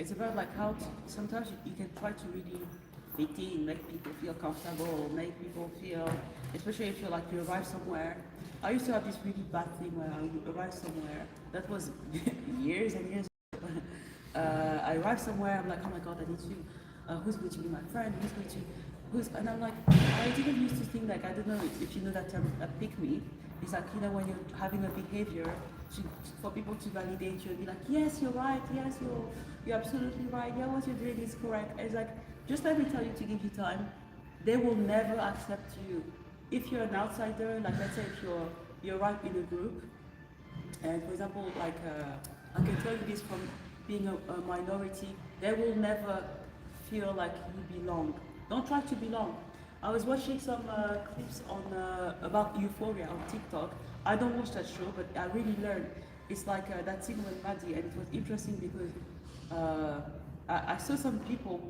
it's about like how sometimes you can try to really fit in, make people feel comfortable, make people feel, especially if you arrive somewhere. I used to have this really bad thing where I would arrive somewhere. That was years and years. I arrive somewhere. I'm like, oh my god, I need to. Who's going to be my friend? Who's going to? Who's? And I'm like, I didn't used to think like I don't know if you know that term, pick me. It's like when you're having a behavior for people to validate you and be like, yes, you're right. Yes, you're absolutely right. Yeah, what you're doing is correct. It's like, just let me tell you to give you time. They will never accept you if you're an outsider. Like let's say if you're right in a group, and for example, like I can tell you this from being a minority, they will never feel like you belong. Don't try to belong. I was watching some clips on about Euphoria on TikTok. I don't watch that show, but I really learned. It's like that scene with Maddie, and it was interesting because I saw some people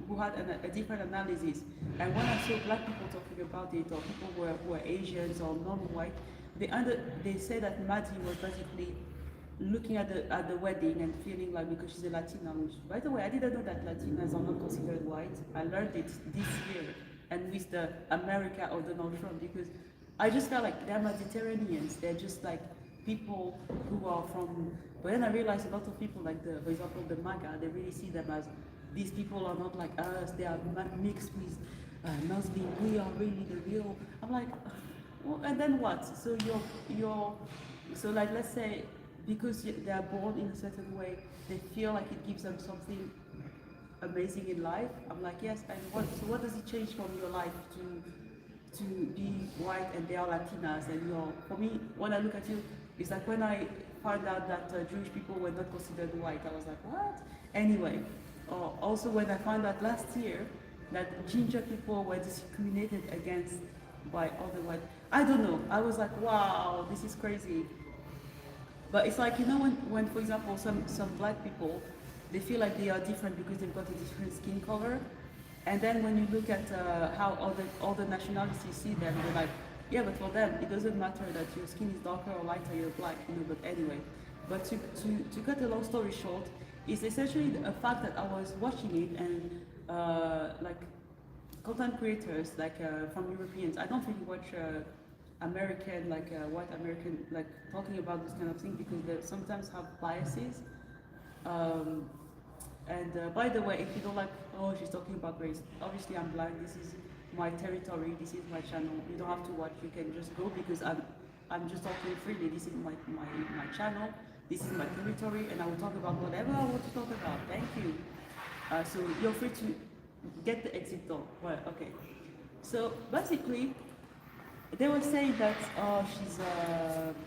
who had a different analysis. And when I saw black people talking about it, or people who are Asians or non-white, they say that Maddie was basically looking at the wedding and feeling like because she's a Latina, which by the way I didn't know that Latinas are not considered white. I learned it this year and with the America of Donald Trump because I just felt like they're Mediterraneans. They're just like people who are from. But then I realized a lot of people like for example, the MAGA, they really see them as these people are not like us. They are mixed with Muslim. We are really the real. I'm like, well, and then what? So you're so like let's say because they are born in a certain way, they feel like it gives them something amazing in life. I'm like, yes, and what does it change from your life to be white and they are Latinas and for me, when I look at you, it's like when I found out that Jewish people were not considered white, I was like, what? Anyway, also when I found out last year that ginger people were discriminated against by other white, I don't know, I was like, wow, this is crazy. But it's like, when for example, some black people, they feel like they are different because they've got a different skin color. And then when you look at how other nationalities see them, they're like, yeah, but for them, it doesn't matter that your skin is darker or lighter, you're black, but anyway. But to cut a long story short, it's essentially a fact that I was watching it and like content creators, like from Europeans, I don't really watch American, like white American, like talking about this kind of thing because they sometimes have biases. Um, and by the way, if you don't like, oh, she's talking about race, obviously I'm blind. This is my territory. This is my channel. You don't have to watch. You can just go because I'm just talking freely. This is my channel. This is my territory, and I will talk about whatever I want to talk about. Thank you. So you're free to get the exit door. Well, okay. So basically, they were saying that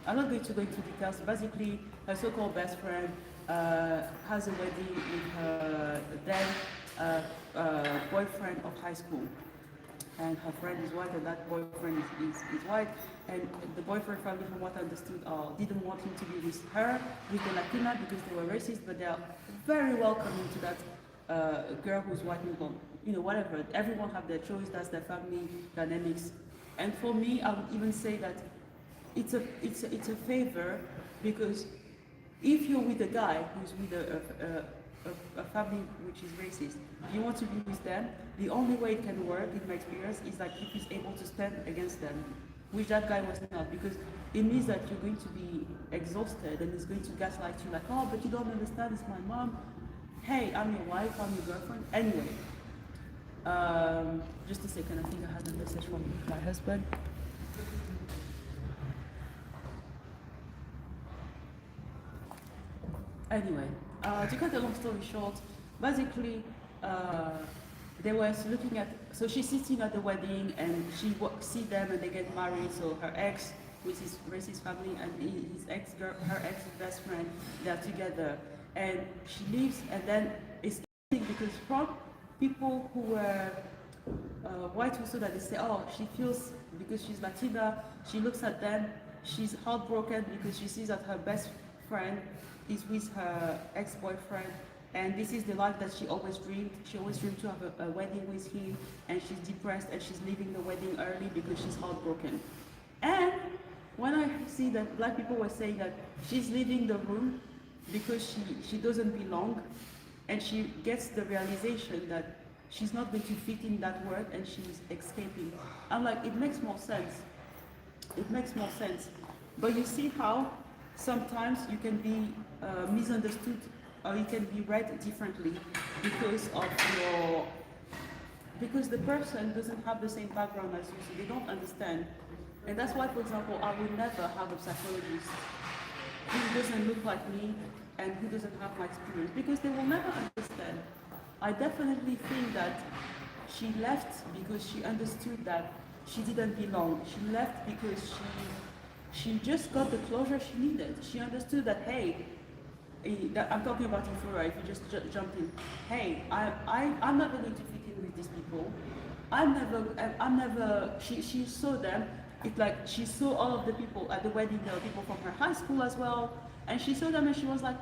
I'm not going to go into details. Basically, her so-called best friend has a wedding with her then boyfriend of high school. And her friend is white, and that boyfriend is white. And the boyfriend family, from what I understood, didn't want him to be with her, with the Latina, because they were racist, but they are very welcoming to that girl who's white and blonde. Whatever. Everyone have their choice. That's their family dynamics. And for me, I would even say that it's a favor because if you're with a guy who's with a family which is racist, you want to be with them, the only way it can work, in my experience, is like if he's able to stand against them, which that guy was not, because it means that you're going to be exhausted and he's going to gaslight you like, oh, but you don't understand, it's my mom. Hey, I'm your wife, I'm your girlfriend. Anyway, just a second, I think I had a message from my husband. Anyway, to cut a long story short, basically, they were looking at, so she's sitting at the wedding and she see them and they get married, so her ex with his racist family and her ex best friend, they're together. And she leaves and then it's interesting because from people who were white also that they say, oh, she feels, because she's Latina, she looks at them, she's heartbroken because she sees that her best friend is with her ex-boyfriend, and this is the life that she always dreamed. She always dreamed to have a wedding with him, and she's depressed and she's leaving the wedding early because she's heartbroken. And when I see that black people were saying that she's leaving the room because she doesn't belong, and she gets the realization that she's not going to fit in that world and she's escaping. I'm like, it makes more sense. It makes more sense. But you see how sometimes you can be misunderstood or you can be read differently because of your because the person doesn't have the same background as you, so they don't understand. And that's why, for example, I will never have a psychologist who doesn't look like me and who doesn't have my experience because they will never understand. I definitely think that she left because she understood that she didn't belong. She left because she just got the closure she needed. She understood that, hey, I'm talking about Euphoria, if you just jump in. Hey, I'm never going to fit in with these people. I'm never, she saw them, it's like she saw all of the people at the wedding, there were people from her high school as well, and she saw them and she was like,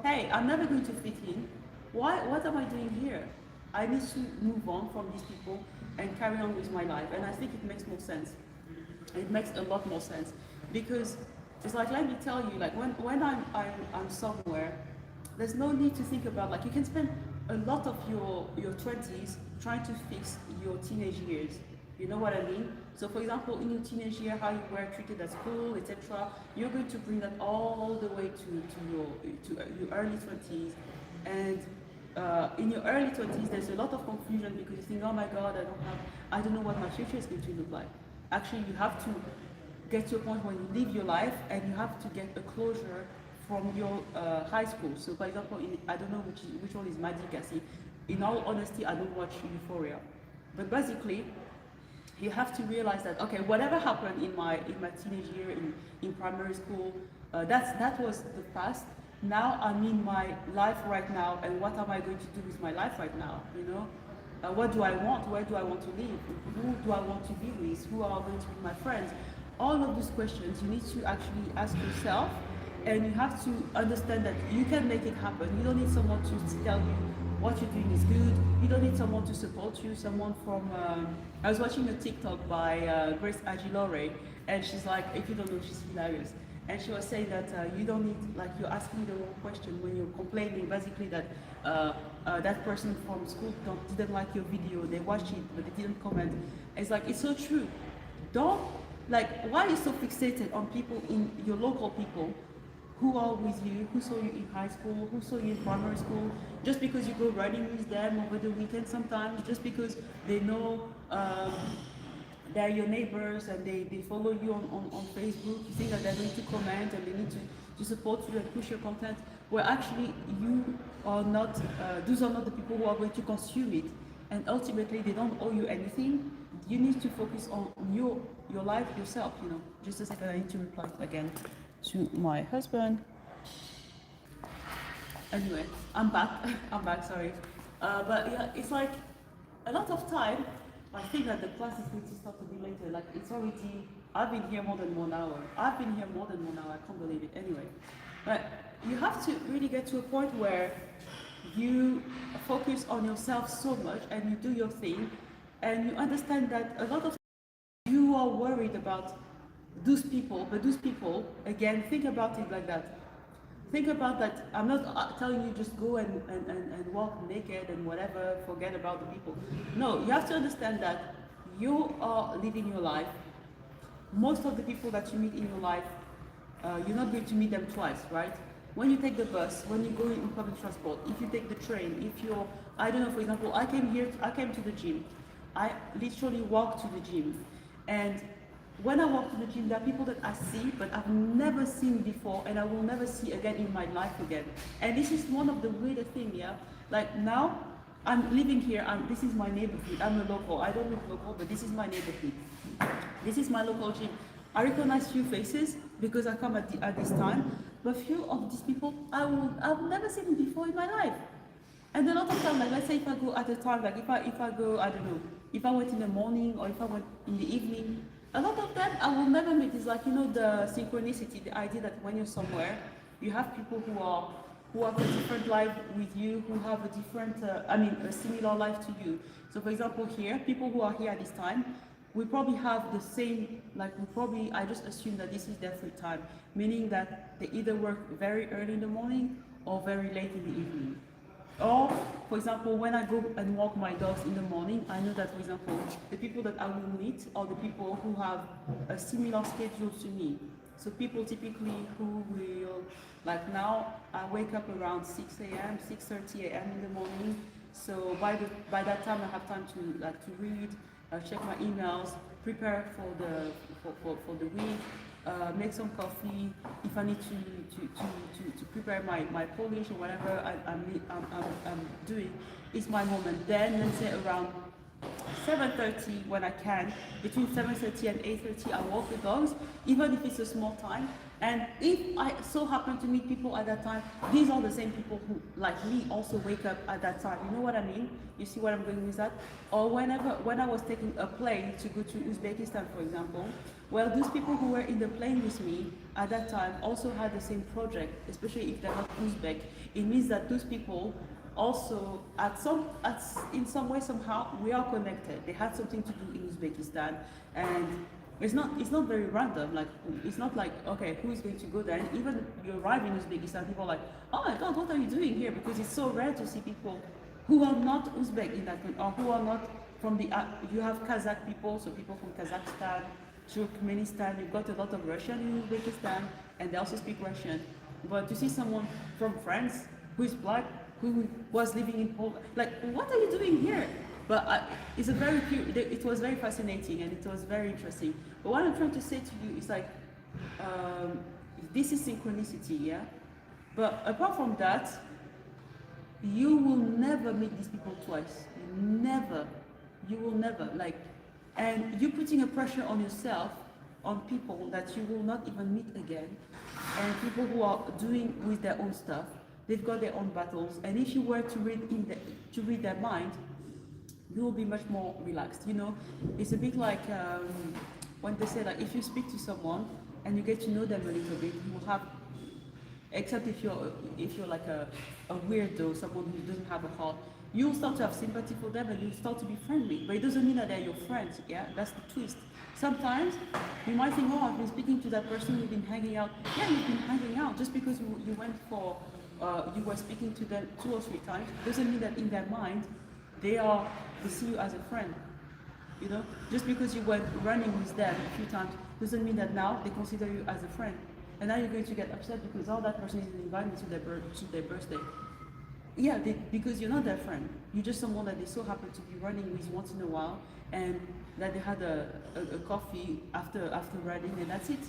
hey, I'm never going to fit in. What am I doing here? I need to move on from these people and carry on with my life. And I think it makes more sense. It makes a lot more sense because it's like, let me tell you, like when I'm somewhere, there's no need to think about, like, you can spend a lot of your 20s trying to fix your teenage years. You know what I mean? So for example, in your teenage year, how you were treated at school, etc., you're going to bring that all the way to your early 20s. And in your early 20s, there's a lot of confusion because you think, oh my God, I don't know what my future is going to look like. Actually, you have to get to a point when you live your life and you have to get a closure from your high school. So for example, I don't know which one is Magic Cassie. In all honesty, I don't watch Euphoria. But basically, you have to realize that, okay, whatever happened in my teenage year, in primary school, that was the past. Now I'm in my life right now, and what am I going to do with my life right now, you know? What do I want? Where do I want to live? Who do I want to be with? Who are going to be my friends? All of these questions you need to actually ask yourself, and you have to understand that you can make it happen. You don't need someone to tell you what you're doing is good. You don't need someone to support you. Someone from, I was watching a TikTok by Grace Agilore, and she's like, if you don't know, she's hilarious. And she was saying that you don't need, like, you're asking the wrong question when you're complaining, basically that that person from school didn't like your video, they watched it, but they didn't comment. It's like, it's so true. Don't, like, why are you so fixated on people, in your local people, who are with you, who saw you in high school, who saw you in primary school, just because you go running with them over the weekend sometimes, just because they know they're your neighbors and they follow you on Facebook, you think that they're going to comment and they need to support you and push your content, where actually you are not, those are not the people who are going to consume it. And ultimately, they don't owe you anything. You need to focus on your life yourself, you know. Just a second, I need to reply again to my husband. Anyway, I'm back. I'm back, sorry. But yeah, it's like a lot of time. I think that the class is going to start a bit later. Like, it's already, I've been here more than 1 hour. I can't believe it. Anyway, but you have to really get to a point where you focus on yourself so much and you do your thing, and you understand that a lot of you are worried about those people, but those people, again, think about it like that. Think about that. I'm not telling you just go and walk naked and whatever, forget about the people. No, you have to understand that you are living your life. Most of the people that you meet in your life, you're not going to meet them twice, right? When you take the bus, when you go in public transport, if you take the train, if you're, I don't know, for example, I came to the gym. I literally walked to the gym. And when I walk to the gym, there are people that I see, but I've never seen before, and I will never see again in my life again. And this is one of the weirdest things, yeah? Like now, I'm living here, this is my neighborhood. I'm a local. I don't live local, but this is my neighborhood. This is my local gym. I recognize few faces because I come at this time, but few of these people I've never seen them before in my life. And a lot of time, like let's say if I go at a time, like if I go, I don't know, if I went in the morning or if I went in the evening, a lot of them I will never meet. It's like, you know, the synchronicity, the idea that when you're somewhere, you have people who have a different life with you, who have a different, a similar life to you. So for example here, people who are here at this time, we probably have the same, like I just assume that this is their free time, meaning that they either work very early in the morning or very late in the evening. Or, for example, when I go and walk my dogs in the morning, I know that, for example, the people that I will meet are the people who have a similar schedule to me. So people typically who will, like now, I wake up around 6 a.m., 6:30 a.m. in the morning. So by that time, I have time to read, check my emails, prepare for the week, make some coffee. If I need to prepare my polish or whatever I'm doing, it's my moment. Then let's say around 7:30 when I can, between 7:30 and 8:30 I walk the dogs, even if it's a small time. And if I so happen to meet people at that time, these are the same people who, like me, also wake up at that time. You know what I mean? You see what I'm going with that? Or when I was taking a plane to go to Uzbekistan, for example, well, those people who were in the plane with me at that time also had the same project, especially if they're not Uzbek. It means that those people also in some way somehow we are connected. They had something to do in Uzbekistan, and it's not very random. Like it's not like, okay, who is going to go there? And even you arrive in Uzbekistan, people are like, oh my god, what are you doing here? Because it's so rare to see people who are not Uzbek in that country, or who are not from the you have Kazakh people, so people from Kazakhstan, Turkmenistan. You've got a lot of Russian in Uzbekistan, and they also speak Russian. But to see someone from France who is black, who was living in Poland, like, what are you doing here? But it was very fascinating and it was very interesting. But what I'm trying to say to you is like, this is synchronicity, yeah? But apart from that, you will never meet these people twice. Never. You will never. Like, and you're putting a pressure on yourself, on people that you will not even meet again, and people who are doing with their own stuff. They've got their own battles, and if you were to read their mind, you will be much more relaxed. You know, it's a bit like when they say, like, if you speak to someone and you get to know them a little bit, you will have, except if you're like a weirdo, someone who doesn't have a heart, you'll start to have sympathy for them and you'll start to be friendly. But it doesn't mean that they're your friends. Yeah, that's the twist. Sometimes you might think, oh, I've been speaking to that person, we've been hanging out. Yeah, you've been hanging out. Just because you went for you were speaking to them 2 or 3 times doesn't mean that in their mind they see you as a friend. You know, just because you went running with them a few times doesn't mean that now they consider you as a friend. And now you're going to get upset because that person is invited to their birthday. Yeah, because you're not their friend. You're just someone that they so happen to be running with once in a while, and that they had a coffee after running, and that's it.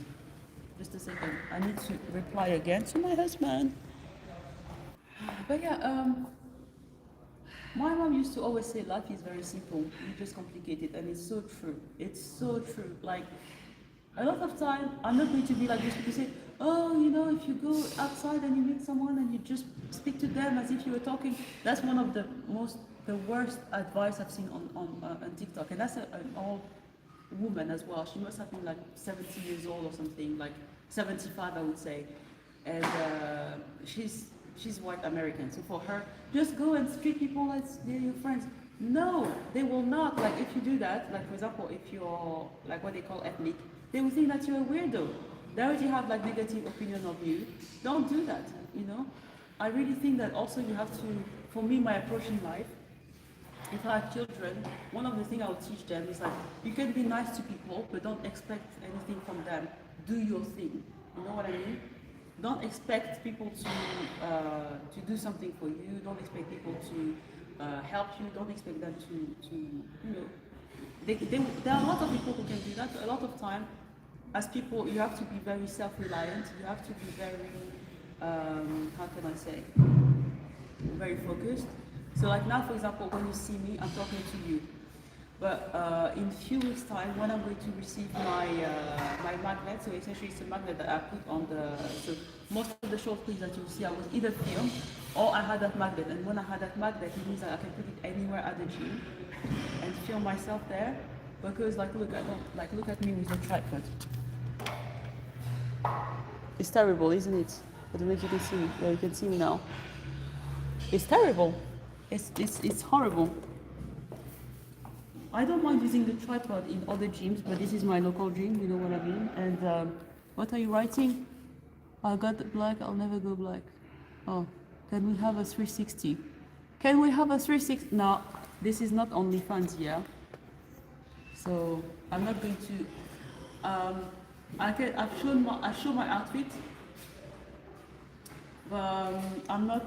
Just a second. I need to reply again to my husband. But yeah, my mom used to always say life is very simple, you just complicate it, and it's so true. It's so true. Like, a lot of time, I'm not going to be like this people say, oh, you know, if you go outside and you meet someone and you just speak to them as if you were talking, that's one of the worst advice I've seen on TikTok. And that's an old woman as well. She must have been like 70 years old or something, like 75, I would say. And she's white American, so for her, just go and treat people as they're your friends. No, they will not. Like, if you do that, like, for example, if you're like what they call ethnic, they will think that you're a weirdo. They already have like negative opinion of you. Don't do that, you know. I really think that also you have to, for me, my approach in life, if I have children, one of the things I will teach them is like, you can be nice to people, but don't expect anything from them. Do your thing. You know what I mean? Don't expect people to do something for you. Don't expect people to help you. Don't expect them to you know. There are a lot of people who can do that. But a lot of time, as people, you have to be very self-reliant. You have to be very, how can I say, very focused. So like now, for example, when you see me, I'm talking to you. But in a few weeks' time, when I'm going to receive my magnet, so essentially it's a magnet that I put on so most of the short clips that you see, I was either filmed or I had that magnet. And when I had that magnet, it means that I can put it anywhere at the gym and film myself there. Because look at me with the tripod. It's terrible, isn't it? I don't know if you can see me. Yeah, you can see me now. It's terrible. It's horrible. I don't mind using the tripod in other gyms, but this is my local gym, you know what I mean? And what are you writing? I got black, I'll never go black. Oh, can we have a 360? Can we have a 360? No, this is not OnlyFans here. So I'm not going to. I show my outfit, but I'm not.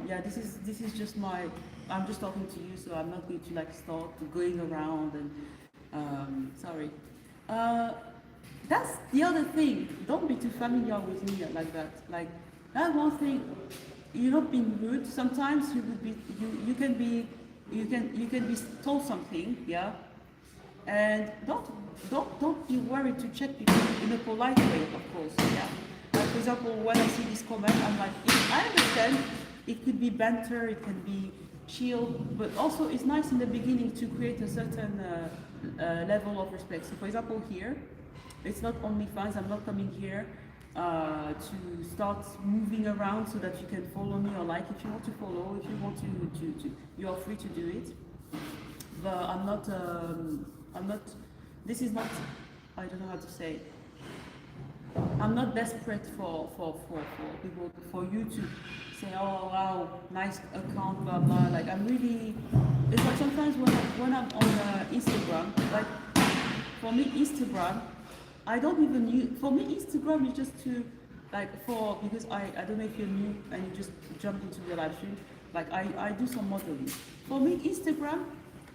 Yeah, this is just my. I'm just talking to you, so I'm not going to like start going around and. Sorry. Uh, that's the other thing. Don't be too familiar with me like that. Like that one thing. You're not being rude. Sometimes you would be. You can be. You can be told something. Yeah. And don't be worried to check people in a polite way, of course. Yeah. Like for example, when I see this comment, I'm like, I understand. It could be banter, it can be chill, but also it's nice in the beginning to create a certain level of respect. So for example, here, it's not only fans. I'm not coming here to start moving around so that you can follow me or like. If you want to follow, if you want to you are free to do it. But I'm not, this is not, I don't know how to say. I'm not desperate for people, for you to say, oh wow, nice account, blah blah. Like I'm really, it's like sometimes when I'm on Instagram, like for me Instagram, I don't even use, for me Instagram is just to, like because I don't know if you're new and you just jump into the live stream, like I do some modeling. For me Instagram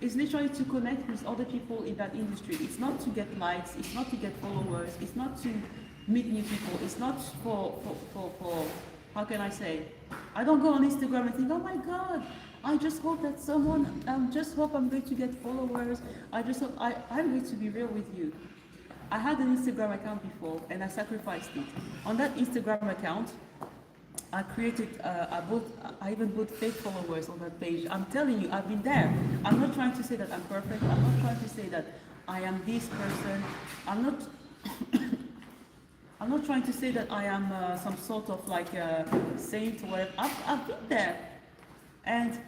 is literally to connect with other people in that industry. It's not to get likes, it's not to get followers, it's not to meet new people, it's not for how can I say, I don't go on Instagram and think, oh my god, I just hope that someone, just hope I'm going to get followers, I just hope, I'm going to be real with you. I had an Instagram account before and I sacrificed it. On that Instagram account, I created, I even put fake followers on that page. I'm telling you, I've been there. I'm not trying to say that I'm perfect. I'm not trying to say that I am this person. I'm not, I'm not trying to say that I am some sort of like saint or whatever. I've been there. And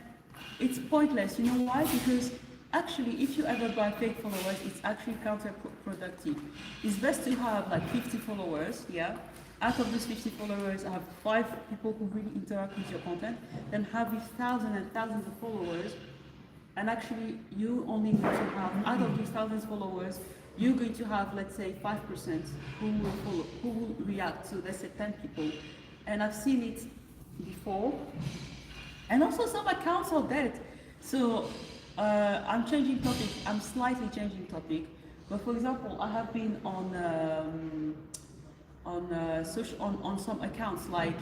it's pointless. You know why? Because actually, if you ever buy fake followers, it's actually counterproductive. It's best to have like 50 followers, yeah? Out of those 50 followers, I have 5 people who really interact with your content, then have these thousands and thousands of followers, and actually you only going to have, out of these thousands of followers, you're going to have, let's say, 5% who will follow, who will react. So let's say 10 people. And I've seen it before. And also some accounts are dead. So I'm changing topic, I'm slightly changing topic. But for example, I have been on some accounts, like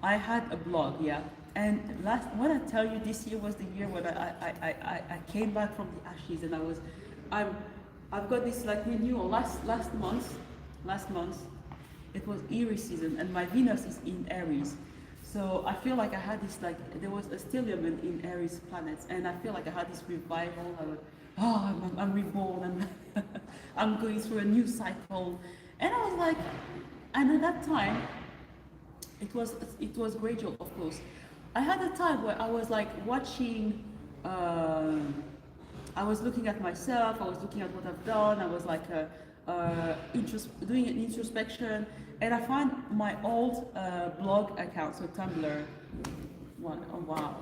I had a blog, yeah. And when I tell you, this year was the year when I came back from the ashes, and I've got this like renewal. Last month, it was Aries season, and my Venus is in Aries. So I feel like I had this, like, there was a stellium in Aries planets, and I feel like I had this revival. I was, oh, I'm reborn, and I'm going through a new cycle. And I was like, and at that time, it was gradual, of course. I had a time where I was like watching, I was looking at myself, I was looking at what I've done, I was like doing an introspection, and I found my old blog account, so Tumblr one. Oh wow.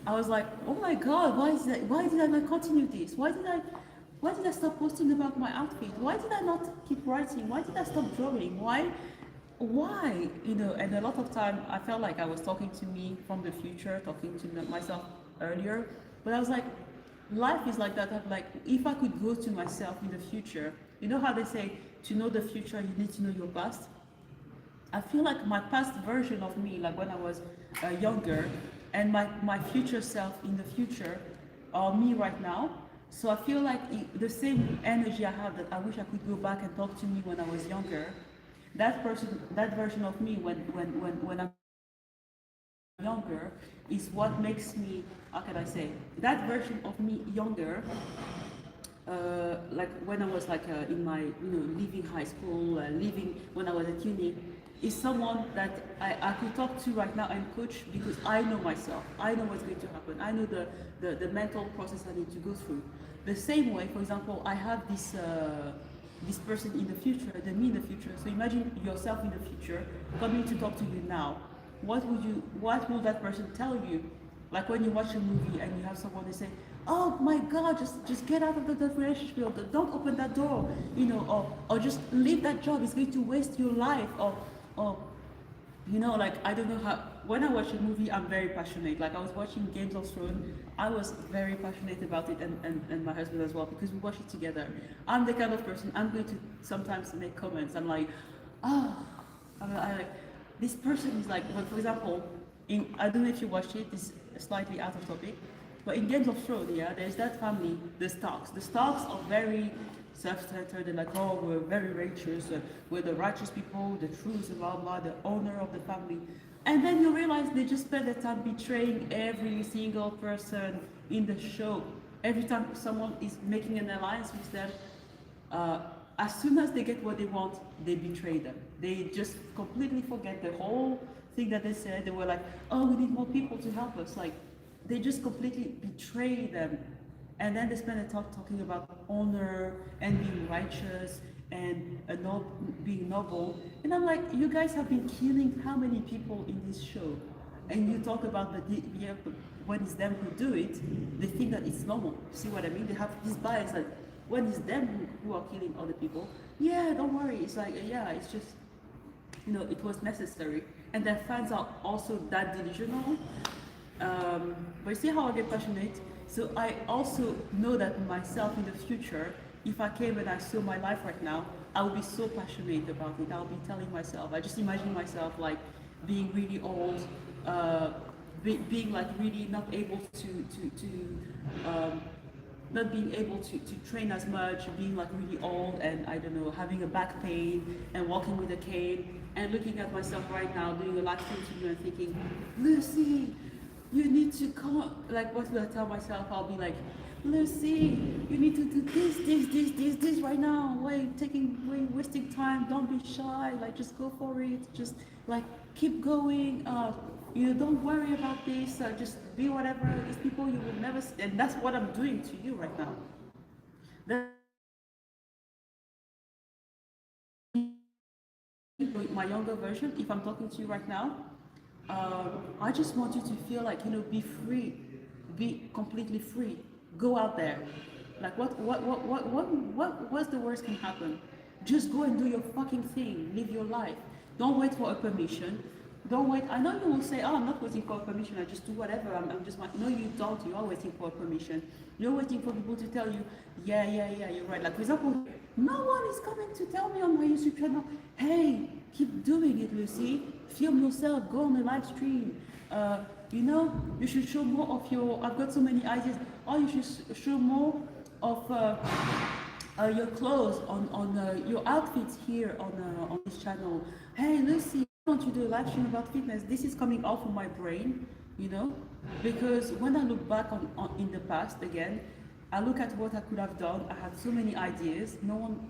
I was like, oh my god, why did I not continue this? Why did I stop posting about my outfit? Why did I not keep writing? Why did I stop drawing? Why? You know, and a lot of time I felt like I was talking to me from the future, talking to myself earlier, but I was like, life is like that. I'm like, if I could go to myself in the future, you know how they say, to know the future, you need to know your past? I feel like my past version of me, like when I was younger, and my future self in the future are me right now. So I feel like the same energy I have, that I wish I could go back and talk to me when I was younger. That version of me when I'm younger is what makes me, how can I say, that version of me younger, like when I was like in my, leaving high school, leaving when I was at uni, is someone that I could talk to right now and coach, because I know myself, I know what's going to happen, I know the mental process I need to go through. The same way, for example, I have this person in the future, the me in the future. So imagine yourself in the future coming to talk to you now. What will that person tell you Like when you watch a movie and you have someone they say, "Oh my God, just get out of that relationship, or don't open that door," or just leave that job. It's going to waste your life, or like I don't know how. When I watch a movie, I'm very passionate. Like I was watching Games of Thrones, I was very passionate about it, and my husband as well, because we watch it together. I'm the kind of person, I'm going to sometimes make comments. I'm like, oh, I like this person is like, for example, I don't know if you watched it. This is slightly out of topic, but in Games of Thrones, yeah, there's that family, the Starks. The Starks are very self-centered. They're like, oh, we're very righteous. We're the righteous people, the truth, blah blah, the honor of the family. And then you realize they just spend their time betraying every single person in the show. Every time someone is making an alliance with them, uh, as soon as they get what they want, they betray them. They just completely forget the whole thing that they said. They were like, oh, we need more people to help us. Like, they just completely betray them. And then they spend the talk talking about honor and being righteous and being noble. And I'm like, you guys have been killing how many people in this show? And you talk about yeah, when it's them who do it, they think that it's normal. See what I mean? They have this bias that when it's them who are killing other people, yeah, don't worry. It's like, yeah, it's just, it was necessary. And their fans are also that delusional. But you see how I get passionate? So I also know that myself in the future, if I came and I saw my life right now, I would be so passionate about it. I'll be telling myself, I just imagine myself like being really old, being like really not able not being able to train as much, being like really old and I don't know, having a back pain and walking with a cane and looking at myself right now doing a live stream to you and thinking, Lucy, you need to come, like what will I tell myself? I'll be like, Lucy, you need to do this right now. Why wasting time? Don't be shy. Like just go for it. Just like keep going. Don't worry about this. Just be whatever. These people you will never see. And that's what I'm doing to you right now. My younger version, if I'm talking to you right now, I just want you to feel like, be free, be completely free. Go out there. Like what's the worst can happen? Just go and do your fucking thing. Live your life. Don't wait for a permission. Don't wait. I know you will say, oh, I'm not waiting for a permission. I just do whatever. I'm just no, you don't. You are waiting for a permission. You're waiting for people to tell you, yeah, you're right. Like for example, no one is coming to tell me on my YouTube channel, hey, keep doing it, Lucy. Film yourself. Go on a live stream. You should show more of your. I've got so many ideas. Oh, you should show more of your clothes on your outfits here on this channel. Hey, Lucy, why don't you do a live stream about fitness? This is coming off of my brain, because when I look back on in the past again, I look at what I could have done. I had so many ideas. No one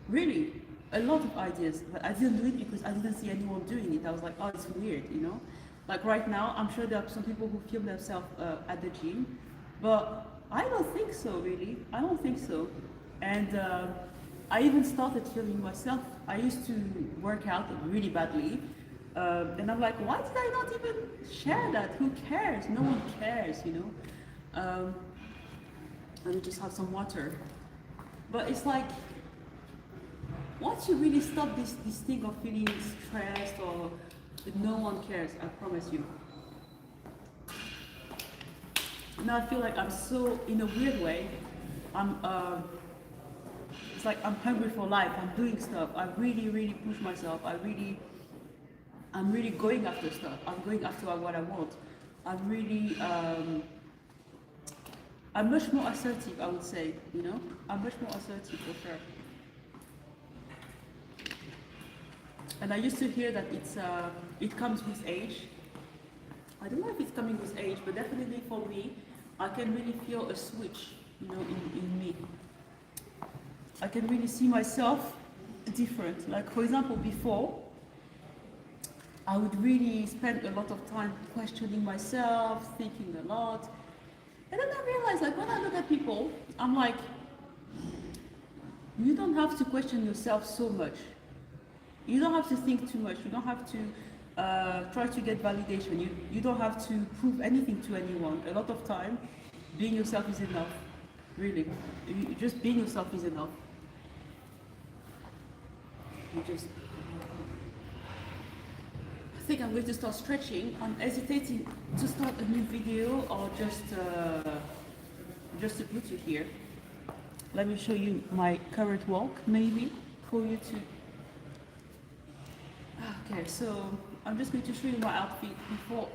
really a lot of ideas, but I didn't do it because I didn't see anyone doing it. I was like, oh, it's weird, Like right now, I'm sure there are some people who film themselves at the gym, but I don't think so, really. I don't think so. And I even started filming myself. I used to work out really badly. And I'm like, why did I not even share that? Who cares? No one cares, Let me just have some water. But it's like, once you really stop this thing of feeling stressed or no one cares, I promise you. Now I feel like I'm so, in a weird way, it's like I'm hungry for life. I'm doing stuff. I really, really push myself. I'm really going after stuff. I'm going after what I want. I'm really, I'm much more assertive, I would say, I'm much more assertive for sure. And I used to hear that it comes with age. I don't know if it's coming with age, but definitely for me, I can really feel a switch, in me. I can really see myself different. Like for example, before, I would really spend a lot of time questioning myself, thinking a lot. And then I realized, like when I look at people, I'm like, you don't have to question yourself so much. You don't have to think too much. You don't have to try to get validation. You don't have to prove anything to anyone. A lot of time, being yourself is enough. Really, just being yourself is enough. You just. I think I'm going to start stretching. I'm hesitating to start a new video or just to put you here. Let me show you my current walk, maybe for you to. Okay, so I'm just going to show you my outfit before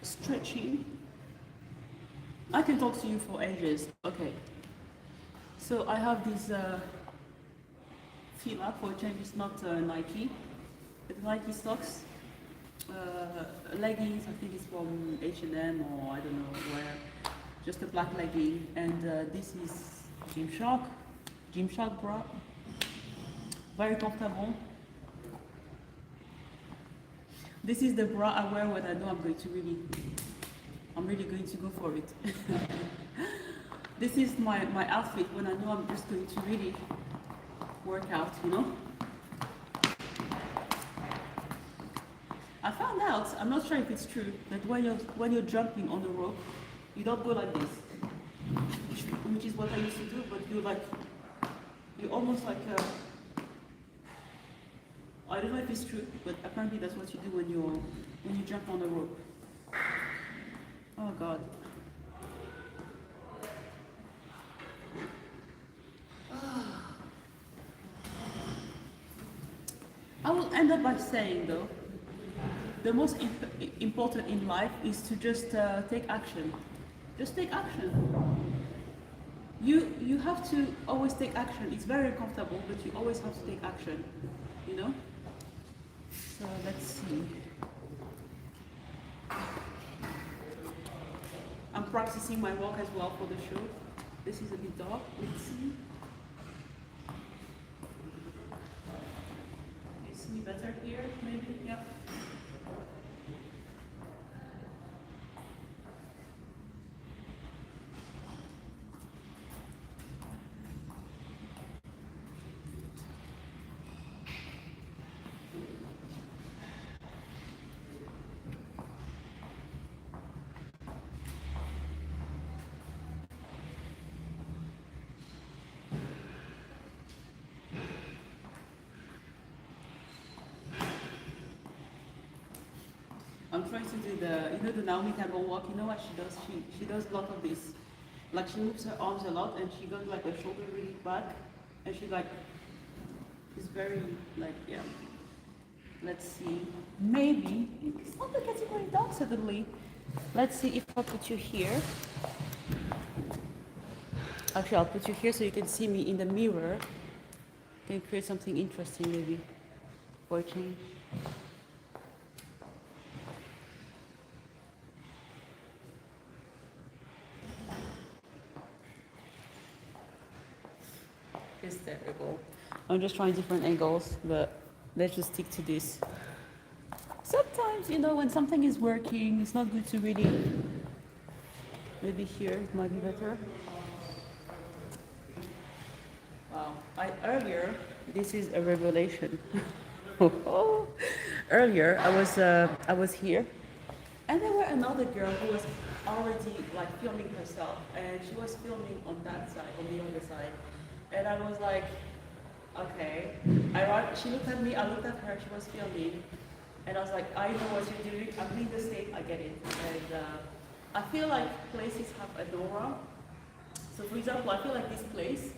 stretching. I can talk to you for ages. Okay, so I have this Fila for a change. It's not Nike. It's Nike socks, leggings. I think it's from H&M or I don't know where. Just a black legging, and this is Gymshark bra. Very comfortable. This is the bra I wear when I know I'm really going to go for it. This is my outfit when I know I'm just going to really work out, you know? I found out, I'm not sure if it's true, that when you're jumping on a rope, you don't go like this, which is what I used to do, but you're almost like I don't know if it's true, but apparently that's what you do when you jump on the rope. Oh God. I will end up by saying though, the most important in life is to just take action. Just take action. You have to always take action. It's very uncomfortable, but you always have to take action. You know? So let's see. I'm practicing my walk as well for the show. This is a bit dark. Let's see. You see me better here, maybe? Yeah. I'm trying to do the Naomi Campbell walk. You know what she does? She does a lot of this. Like she moves her arms a lot and she goes like her shoulder really back. And she like, is very like, yeah. Let's see. Maybe, it's not like getting very dark suddenly. Let's see if I put you here. Actually, I'll put you here so you can see me in the mirror. Can create something interesting maybe for a change. It's terrible. I'm just trying different angles, but let's just stick to this. Sometimes, you know, when something is working, it's not good to really, maybe here it might be better. Wow, earlier, this is a revelation. Earlier, I was here, and there were another girl who was already like filming herself, and she was filming on that side, on the other side. And I was like, okay. She looked at me, I looked at her, she was filming. And I was like, I know what you're doing, I'm in the state, I get it. And I feel like places have an aura. So for example, I feel like this place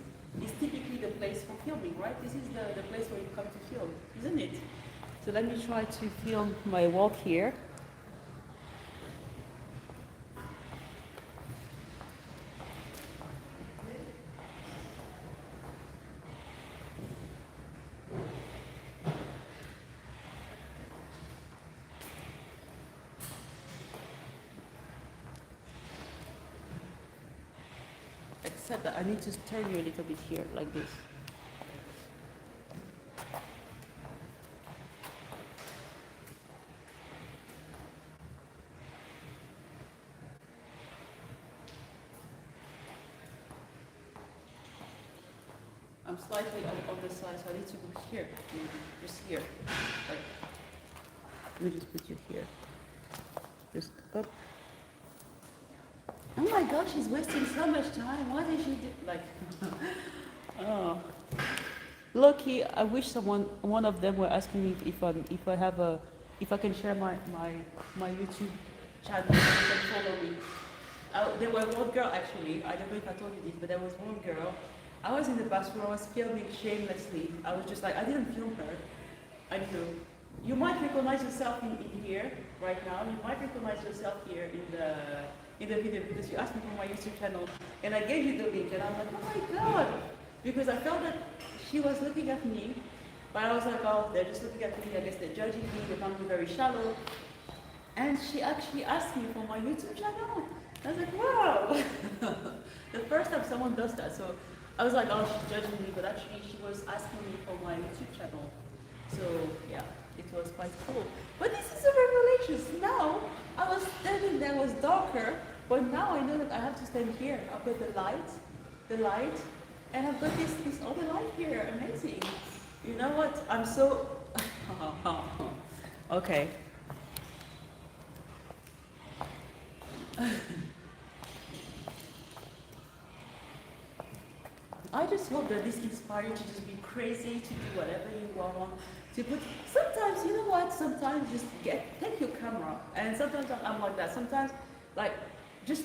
is typically the place for filming, right? This is the place where you come to film, isn't it? So let me try to film my walk here. Except that I need to turn you a little bit here, like this. I'm slightly on the side, so I need to go here, maybe, just here. Like, Let me just put you here. Just up. Oh my gosh, she's wasting so much time. Why did she do like? Oh, lucky. I wish one of them were asking me if I have a, if I can share my YouTube channel and follow me. There was one girl actually. I don't know if I told you this, but there was one girl. I was in the bathroom. I was filming shamelessly. I was just like, I didn't film her. I do. You might recognize yourself in here right now. You might recognize yourself here in the video because you asked me for my YouTube channel and I gave you the link and I'm like, oh my god, because I felt that she was looking at me, but I was like, oh, they're just looking at me. I guess they're judging me. They found me very shallow. And she actually asked me for my YouTube channel. I was like, wow. The first time someone does that, so I was like, oh, she's judging me, but actually she was asking me for my YouTube channel. So yeah, it was quite cool. But this is a revelation. Now, I was standing there, it was darker, but now I know that I have to stand here. I've got the light, and I've got this other light here. Amazing. You know what? I'm so... Okay. I just hope that this inspires you to just be crazy, to do whatever you want, to put, sometimes, you know what, sometimes just take your camera, and sometimes I'm like that, sometimes, like, just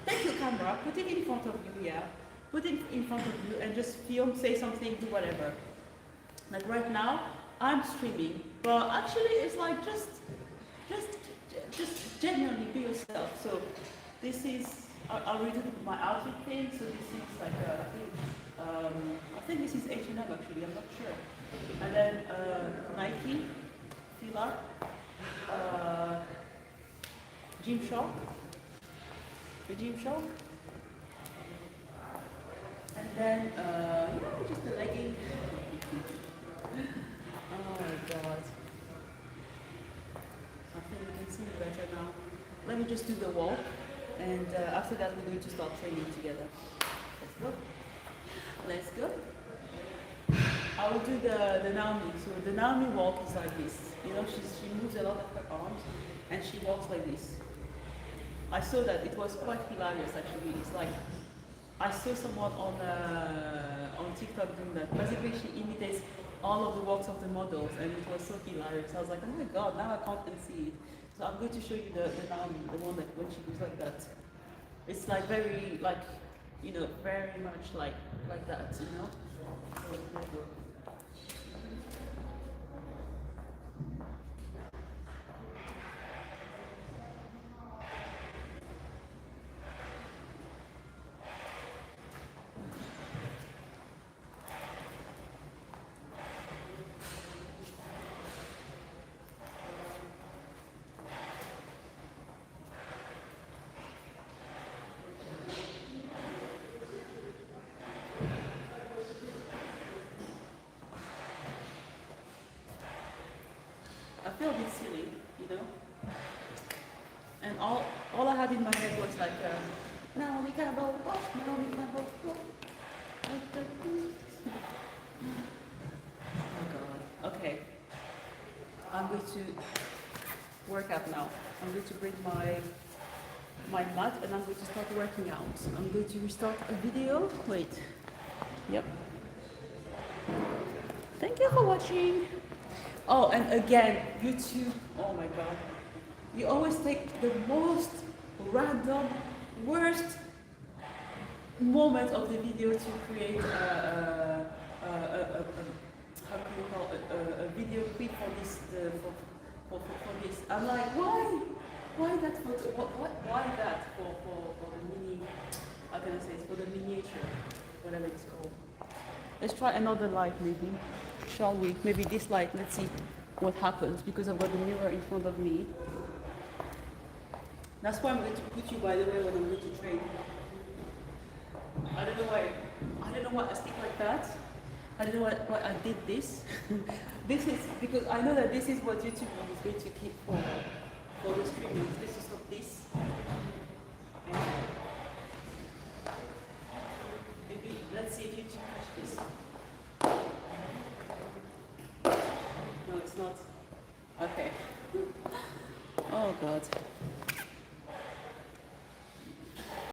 take your camera, put it in front of you, yeah, put it in front of you, and just film, say something, do whatever. Like right now, I'm streaming, but actually it's like, just genuinely be yourself. So this is, I'll read my outfit thing, so this is like, I think this is H&M actually, I'm not sure. And then Nike, Fila, Gymshark, and then, yeah, just a legging. Oh my god. I think we can see it better now. Let me just do the walk, and after that we're going to start training together. Let's go. Let's go. I will do the Naomi. So the Naomi walk is like this. You know, she moves a lot of her arms, and she walks like this. I saw that it was quite hilarious actually. It's like, I saw someone on TikTok doing that. Basically, she imitates all of the walks of the models, and it was so hilarious. I was like, oh my god, now I can't unsee it. So I'm going to show you the Naomi, the one that when she goes like that. It's like very, like, you know, very much like that, you know. So, there you go. I feel a bit silly, you know. And all I had in my head was like, now we can go off, now we can go off. Oh god. Okay. I'm going to work out now. I'm going to bring my mat and I'm going to start working out. I'm going to restart a video. Wait. Yep. Thank you for watching. Oh, and again, YouTube, oh my god. You always take the most random, worst moment of the video to create how can you call it, a video clip for this, for this. I'm like, why? Why that photo? Why that for the mini, how can I say it, for the miniature, whatever it's called. Let's try another light maybe. Shall we? Maybe this light, let's see what happens, because I've got the mirror in front of me. That's why I'm going to put you, by the way, when I'm going to train. I don't know why I speak like that. I don't know why I did this. This is, because I know that this is what YouTube is going to keep for the streaming. This is what this.